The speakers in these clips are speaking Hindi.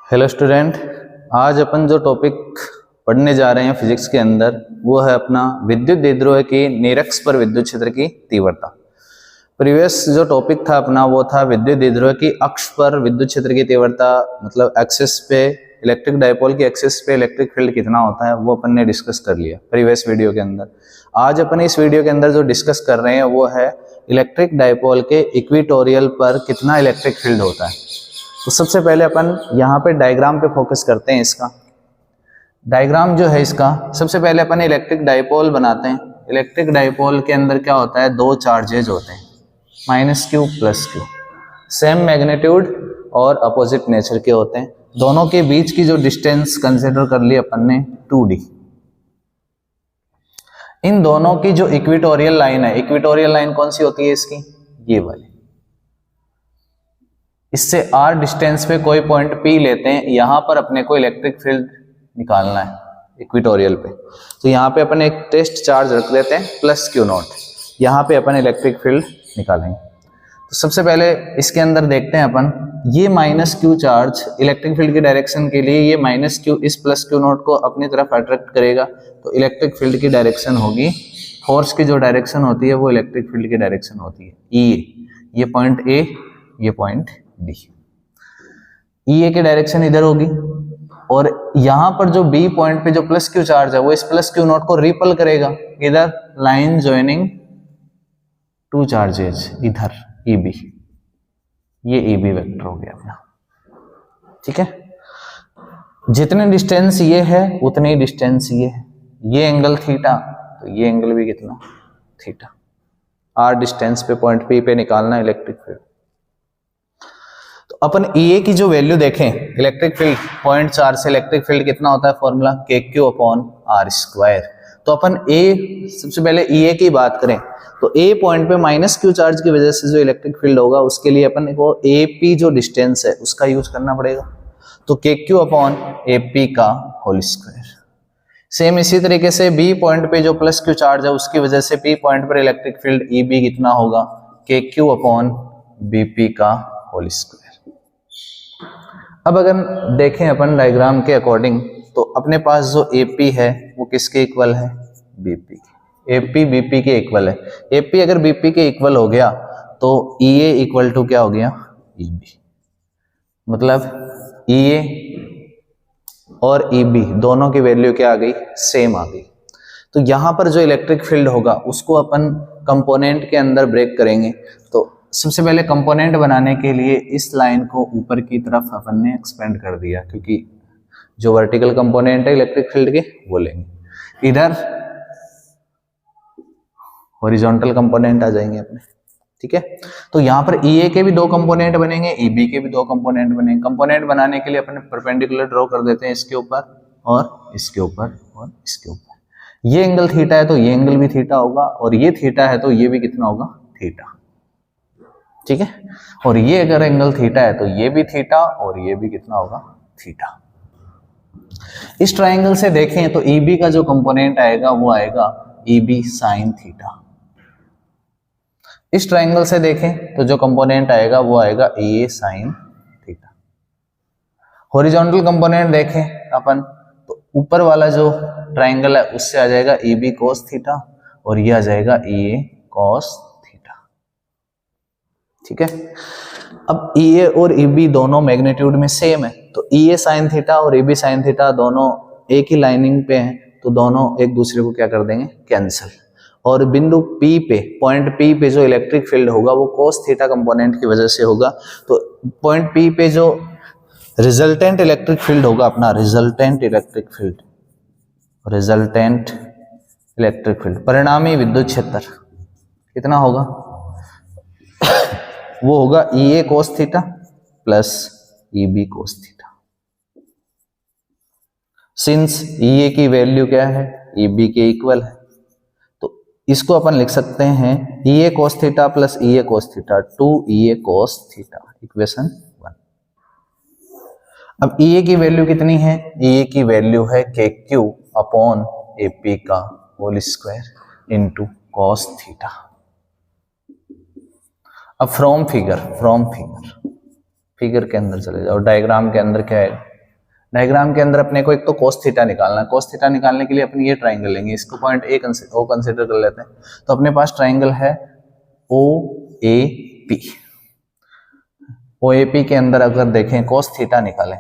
हेलो स्टूडेंट, आज अपन जो टॉपिक पढ़ने जा रहे हैं फिजिक्स के अंदर वो है अपना विद्युत द्विध्रुव की निरक्ष पर विद्युत क्षेत्र की तीव्रता। प्रीवियस जो टॉपिक था अपना वो था विद्युत द्विध्रुव की अक्ष पर विद्युत क्षेत्र की तीव्रता, मतलब एक्सिस पे इलेक्ट्रिक डायपोल की एक्सिस पे इलेक्ट्रिक फील्ड कितना होता है वो अपन ने डिस्कस कर लिया प्रीवियस वीडियो के अंदर। आज अपन इस वीडियो के अंदर जो डिस्कस कर रहे हैं वो है इलेक्ट्रिक डायपोल के इक्वेटोरियल पर कितना इलेक्ट्रिक फील्ड होता है। तो सबसे पहले अपन यहाँ पे डायग्राम पे फोकस करते हैं। इसका डायग्राम जो है इसका, सबसे पहले अपन इलेक्ट्रिक डायपोल बनाते हैं। इलेक्ट्रिक डायपोल के अंदर क्या होता है, दो चार्जेज होते हैं, -q +q, सेम मैग्नीट्यूड और अपोजिट नेचर के होते हैं। दोनों के बीच की जो डिस्टेंस कंसिडर कर ली अपन ने 2d। इन दोनों की जो इक्वेटोरियल लाइन है, इक्वेटोरियल लाइन कौन सी होती है इसकी, ये वाली। इससे r डिस्टेंस पे कोई पॉइंट P लेते हैं, यहां पर अपने को इलेक्ट्रिक फील्ड निकालना है इक्वेटोरियल पे। तो यहाँ पे अपन एक टेस्ट चार्ज रख देते हैं +q0, यहाँ पे अपन इलेक्ट्रिक फील्ड निकालेंगे। तो सबसे पहले इसके अंदर देखते हैं अपन, ये -q चार्ज इलेक्ट्रिक फील्ड की डायरेक्शन के लिए ये -q इस +q0 को अपनी तरफ अट्रैक्ट करेगा। तो इलेक्ट्रिक फील्ड की डायरेक्शन होगी, फोर्स की जो डायरेक्शन होती है वो इलेक्ट्रिक फील्ड की डायरेक्शन होती है ये पॉइंट A, ये पॉइंट B। E की डायरेक्शन इधर होगी और यहां पर जो B पॉइंट पे जो +q चार्ज है वो इस +q0 को रिपल करेगा इधर, लाइन ज्वाइनिंग टू चार्जेज इधर EB, ये EB वेक्टर हो गया अपना। ठीक है, जितनी डिस्टेंस ये है उतनी डिस्टेंस ये है, ये एंगल थीटा तो ये एंगल भी कितना, थीटा। r डिस्टेंस पे पॉइंट P पे निकालना इलेक्ट्रिक फील्ड। तो अपन EA की जो वैल्यू देखें, इलेक्ट्रिक फील्ड पॉइंट चार्ज से इलेक्ट्रिक फील्ड कितना होता है, फॉर्मूला KQ/r²। तो अपन सबसे पहले EA की बात करें तो A पॉइंट पे -q चार्ज की वजह से जो इलेक्ट्रिक फील्ड होगा उसके लिए अपन को AP जो डिस्टेंस है उसका यूज करना पड़ेगा। तो KQ/AP का होल स्क्वायर। सेम इसी तरीके से B पॉइंट पे जो +q चार्ज है उसकी वजह से P पॉइंट पर इलेक्ट्रिक फील्ड EB कितना होगा, KQ/BP का होल स्क्वायर। अब अगर देखें अपन डायग्राम के अकॉर्डिंग तो अपने पास जो AP है वो किसके इक्वल है, BP के। AP BP के इक्वल है। AP अगर BP के इक्वल हो गया तो EA इक्वल टू क्या हो गया, EB। मतलब EA और EB दोनों की वैल्यू क्या आ गई, सेम आ गई। तो यहां पर जो इलेक्ट्रिक फील्ड होगा उसको अपन कंपोनेंट के अंदर ब्रेक करेंगे। तो सबसे पहले कंपोनेंट बनाने के लिए इस लाइन को ऊपर की तरफ अपन ने एक्सपेंड कर दिया, क्योंकि जो वर्टिकल कंपोनेंट है इलेक्ट्रिक फील्ड के वो लेंगे। इधर हॉरिजॉन्टल कंपोनेंट आ जाएंगे अपने। ठीक है, तो यहाँ पर EA के भी दो कंपोनेंट बनेंगे, EB के भी दो कंपोनेंट बनेंगे। कंपोनेंट बनाने के लिए अपन परपेंडिकुलर ड्रॉ कर देते हैं, इसके ऊपर और इसके ऊपर और इसके ऊपर। ये एंगल थीटा है तो ये एंगल भी थीटा होगा, और ये थीटा है तो ये भी कितना होगा, थीटा। ठीक है, और ये अगर एंगल थीटा है तो ये भी थीटा और ये भी कितना होगा, थीटा। इस ट्रायंगल से देखें तो EB का जो कंपोनेंट आएगा वो आएगा EB sin थीटा। इस ट्रायंगल से देखें तो जो कंपोनेंट आएगा वो आएगा EA sin theta. Horizontal component देखें अपन तो ऊपर वाला जो ट्रायंगल है उससे आ जाएगा EB cos थीटा और ये आ जाएगा EA cos थीटा। ठीक है, अब EA और EB दोनों मैग्नीट्यूड में सेम है, तो EA sin थीटा और EB sin थीटा दोनों एक ही लाइनिंग पे हैं, तो दोनों एक दूसरे को क्या कर देंगे, कैंसिल। और बिंदु P पे, पॉइंट P पे जो इलेक्ट्रिक फील्ड होगा वो cos थीटा कंपोनेंट की वजह से होगा। तो पॉइंट P पे जो रिजल्टेंट इलेक्ट्रिक फील्ड होगा अपना, रिजल्टेंट इलेक्ट्रिक फील्ड, परिणामी विद्युत क्षेत्र कितना होगा वो होगा EA cos theta plus EB cos theta. Since EA की वैल्यू क्या है, EB के इक्वल है, तो इसको अपन लिख सकते हैं EA cos theta plus EA cos theta 2EA cos theta, equation 1। अब EA की वैल्यू कितनी है, EA की वैल्यू है KQ/AP का whole square into cos theta. अब फ्रॉम फिगर के अंदर चले जाओ, डायग्राम के अंदर क्या है, डायग्राम के अंदर अपने को एक तो cos थीटा निकालना है। cos थीटा निकालने के लिए अपन ये ट्राइंगल लेंगे, इसको पॉइंट ए ओ कंसिडर कर लेते हैं। तो अपने पास ट्राइंगल है OAP। OAP के अंदर अगर देखें cos थीटा निकालें,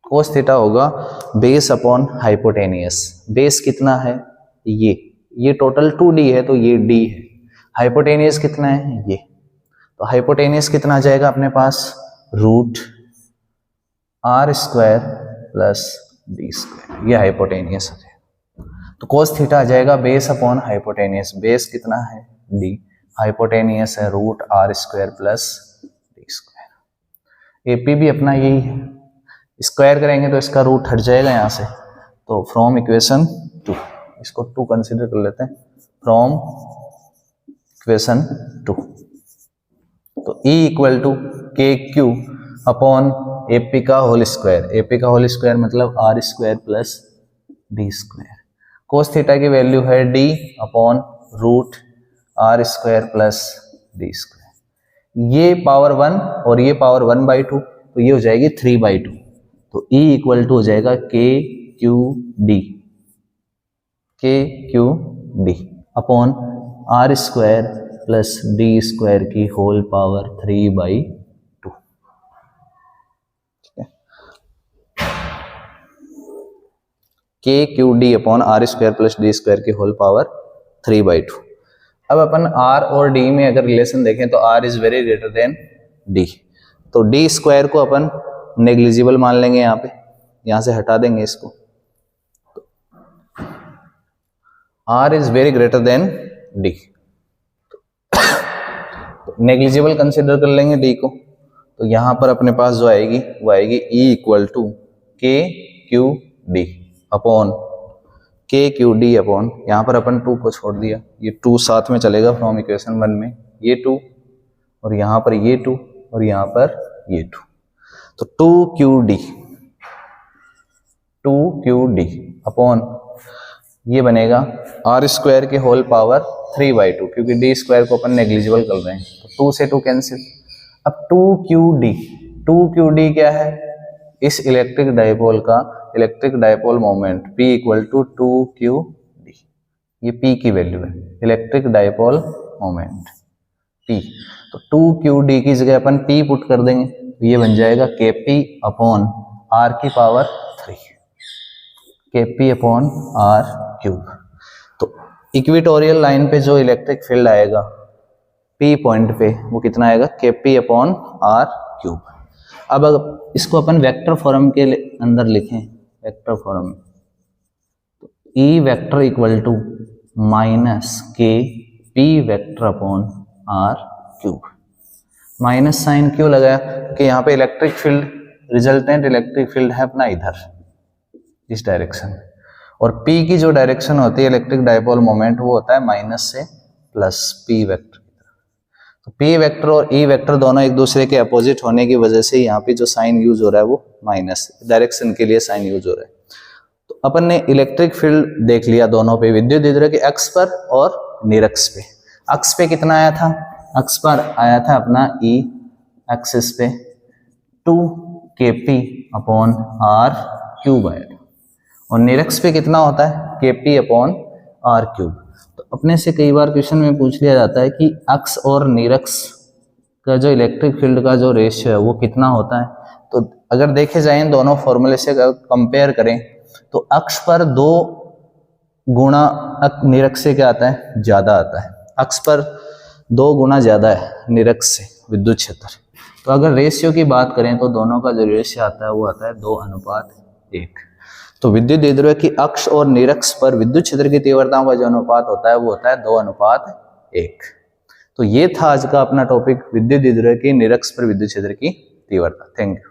cos थीटा होगा बेस अपॉन हाइपोटेनियस। बेस कितना है, ये टोटल 2D है तो ये D है। हाइपोटेनियस कितना है, ये, तो हाइपोटेनियस कितना आ जाएगा अपने पास, root R square plus D square, ये हाइपोटेनियस है। तो cos थीटा आ जाएगा बेस अपॉन हाइपोटेनियस। बेस कितना है, D, हाइपोटेनियस है root R square plus D square. AP भी अपना यही है, स्क्वायर करेंगे तो इसका रूट हट जाएगा यहाँ से। तो फ्रॉम इक्वेशन 2, इसको 2 कंसीडर कर लेते हैं, फ्रॉम इक्वेशन 2। तो E equal to KQ upon AP का होल स्क्वायर। AP का होल स्क्वायर मतलब R square plus D square. Cos theta की वैल्यू है D upon root R square plus D square. ये पावर 1 और ये पावर 1/2, तो ये हो जाएगी 3/2। तो E इक्वल टू हो जाएगा KQD upon R square plus D square की whole power 3/2। KQD upon R square plus D square की होल पावर 3/2। अब अपन R और D में अगर रिलेशन देखें तो R is very greater than D, तो D स्क्वायर को अपन नेग्लिजिबल मान लेंगे, यहाँ से हटा देंगे इसको। R is very greater than D, negligible consider कर लेंगे D को। तो यहाँ पर अपने पास जो आएगी वो आएगी E equal to KQD upon KQD upon, यहाँ पर अपन 2 को छोड़ दिया, ये 2 साथ में चलेगा फ्रॉम इक्वेशन 1 में, ये 2 और यहाँ पर ये 2 और यहाँ पर ये 2। तो 2QD अपॉन ये बनेगा R स्क्वायर के होल पावर 3/2, क्योंकि D स्क्वायर को अपन नेग्लिजिबल कर रहे हैं, तो 2 से 2 कैंसिल। अब 2QD क्या है, इस इलेक्ट्रिक डायपोल का electric dipole moment P equal to 2QD, ये P की वैल्यू है, इलेक्ट्रिक डायपोल मोमेंट P। तो 2QD की जगह अपन P पुट कर देंगे, तो ये बन जाएगा KP अपॉन R की power 3, KP upon R cube. तो इक्वेटोरियल लाइन पे जो इलेक्ट्रिक फील्ड आएगा P पॉइंट पे, वो कितना आएगा, KP अपॉन R क्यूब। अब अगर इसको अपन वेक्टर फॉर्म के अंदर लिखें, वेक्टर फॉर्म, तो E vector equal to minus KP vector upon R cube. Minus sign क्यों लगाया, कि यहाँ पे electric field, resultant electric field है अपना इधर, इस डायरेक्शन, और P की जो डायरेक्शन होती है इलेक्ट्रिक डायपोल मोमेंट, वो होता है माइनस से प्लस P वेक्टर। तो P वेक्टर और E वेक्टर दोनों एक दूसरे के अपोजिट होने की वजह से यहाँ पे जो साइन यूज हो रहा है वो माइनस डायरेक्शन के लिए साइन यूज हो रहा है। तो अपन ने इलेक्ट्रिक फील्ड देख लिया दोनों पे, विद्युत विद्युत के अक्ष पर और निरक्ष पे। अक्ष पे कितना आया था, अक्ष पर आया था अपना E एक्सिस पे 2KP अपॉन R क्यूब आया, और निरक्ष पे कितना होता है, KP अपॉन R क्यूब। तो अपने से कई बार क्वेश्चन में पूछ लिया जाता है कि अक्ष और निरक्ष का जो इलेक्ट्रिक फील्ड का जो रेशियो है वो कितना होता है। तो अगर देखे जाए इन दोनों फॉर्मूले से कंपेयर करें, तो अक्ष पर 2 गुना निरक्ष से क्या आता है, ज्यादा आता है। अक्ष पर 2 गुना ज्यादा है निरक्ष से विद्युत क्षेत्र। तो अगर रेशियो की बात करें तो दोनों का जो रेशियो आता है वो आता है 2:1। तो विद्युत द्विध्रुव की अक्ष और निरक्ष पर विद्युत क्षेत्र की तीव्रताओं का जो अनुपात होता है वो होता है 2:1। तो ये था आज का अपना टॉपिक, विद्युत द्विध्रुव की निरक्ष पर विद्युत क्षेत्र की तीव्रता। Thank you.